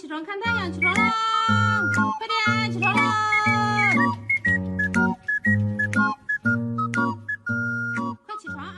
起床看太阳，起床喽！快点，起床喽！快起床啊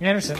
！Anderson.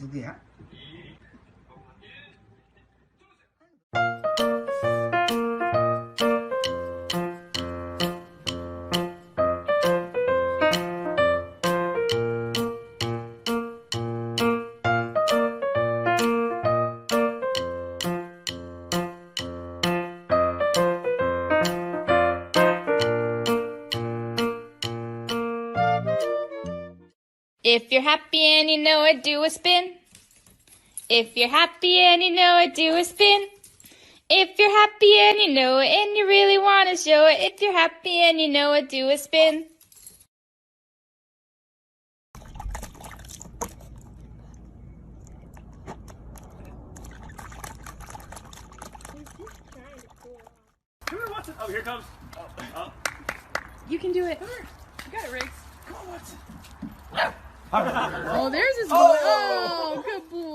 Güzel. If you're happy and you know it, do a spin. If you're happy and you know it, do a spin. If you're happy and you know it and you really want to show it, if you're happy and you know it, do a spin. here comes. You can do it. You got it, Riggs. Come on, Watson. Oh, there's his boy. Oh, good boy.